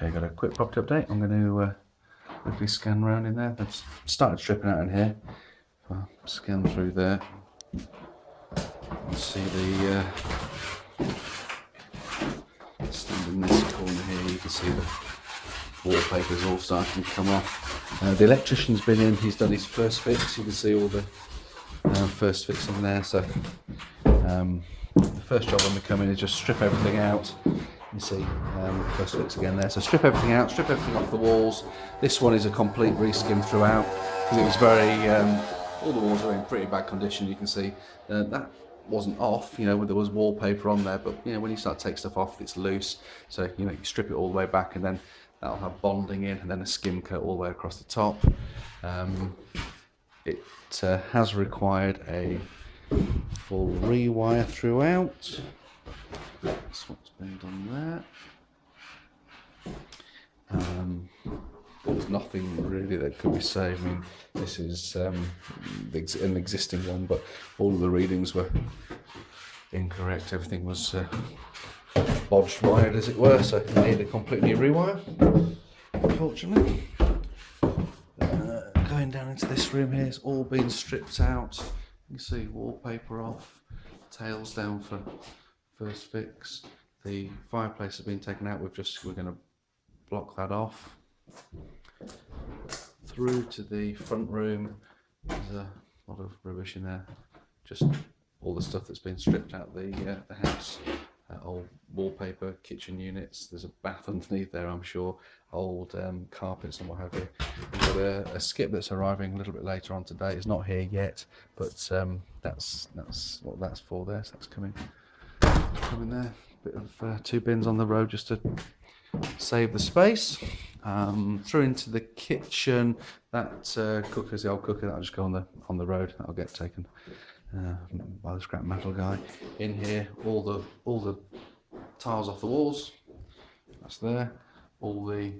Okay, got a quick property update. I'm going to quickly scan around in there. They've started stripping out in here. I'll scan through there and see the stand in this corner here. You can see the wallpaper's all starting to come off. The electrician's been in. He's done his first fix. You can see all the first fix in there. So the first job when we come in is just strip everything out. You see first fix again there. So strip everything out, strip everything off the walls. This one is a complete reskim throughout because it was very, all the walls are in pretty bad condition. You can see that wasn't off, you know, there was wallpaper on there, but you know, when you start to take stuff off, it's loose. So you know, you strip it all the way back, and then that'll have bonding in, and then a skim coat all the way across the top. It has required a full rewire throughout. That's what's been done there. There's nothing really that could be saved. I mean, this is an existing one, but all of the readings were incorrect. Everything was bodged wired, as it were, so it needed a complete new rewire, unfortunately. Going down into this room here, it's all been stripped out. You can see wallpaper off, tails down for first fix. The fireplace has been taken out. We're going to block that off. Through to the front room, there's a lot of rubbish in there. Just all the stuff that's been stripped out the house. Old wallpaper, kitchen units. There's a bath underneath there, I'm sure. Old carpets and what have you. We've got a skip that's arriving a little bit later on today. It's not here yet, but that's what that's for there. So that's coming there. Bit of 2 bins on the road just to save the space. Through into the kitchen. That cooker's the old cooker that'll just go on the road. That'll get taken by the scrap metal guy. In here, all the tiles off the walls. That's there. All the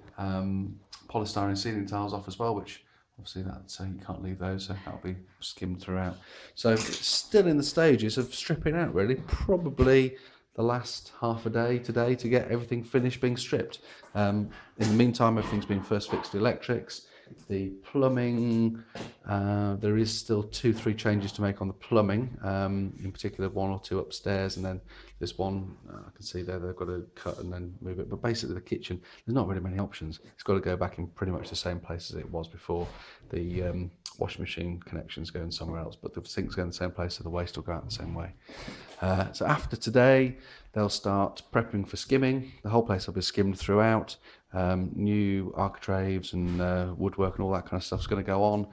polystyrene ceiling tiles off as well, which obviously you can't leave those, so that'll be skimmed throughout. So it's still in the stages of stripping out, really. Probably the last half a day today to get everything finished being stripped. In the meantime, everything's been first fixed to electrics. The plumbing, there is still 2-3 changes to make on the plumbing, in particular 1 or 2 upstairs, and then this one, I can see there they've got to cut and then move it. But basically the kitchen, there's not really many options. It's got to go back in pretty much the same place as it was before. The washing machine connection's going somewhere else, but the sink's going the same place, so the waste will go out the same way. So after today, they'll start prepping for skimming. The whole place will be skimmed throughout. New architraves and woodwork and all that kind of stuff's going to go on.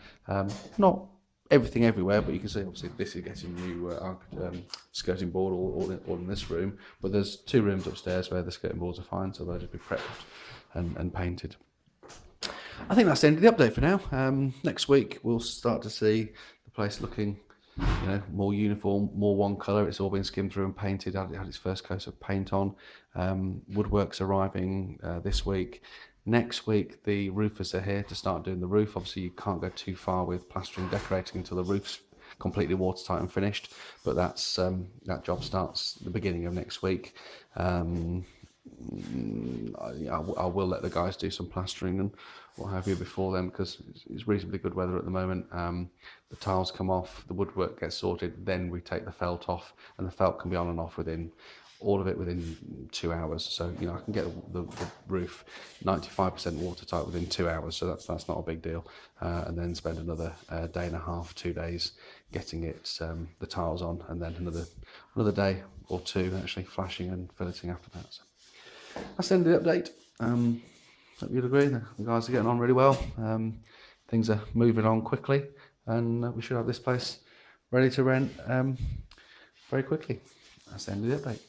Not everything everywhere, but you can see obviously this is getting new skirting board all in this room. But there's 2 rooms upstairs where the skirting boards are fine, so they'll just be prepped and painted. I think that's the end of the update for now. Next week we'll start to see the place looking, you know, more uniform, more one colour. It's all been skimmed through and painted. Had its first coat of paint on. Woodwork's arriving this week. Next week the roofers are here to start doing the roof. Obviously you can't go too far with plastering, decorating until the roof's completely watertight and finished. But that job starts the beginning of next week. I will let the guys do some plastering and what have you before then, because it's reasonably good weather at the moment. The tiles come off, the woodwork gets sorted, then we take the felt off, and the felt can be on and off within 2 hours. So you know, I can get the roof 95% watertight within 2 hours, so that's not a big deal. And then spend another day and a half, 2 days getting it the tiles on, and then another day or 2 actually flashing and filleting after that. So that's the end of the update. Hope you'd agree. The guys are getting on really well. Things are moving on quickly, and we should have this place ready to rent very quickly. That's the end of the update.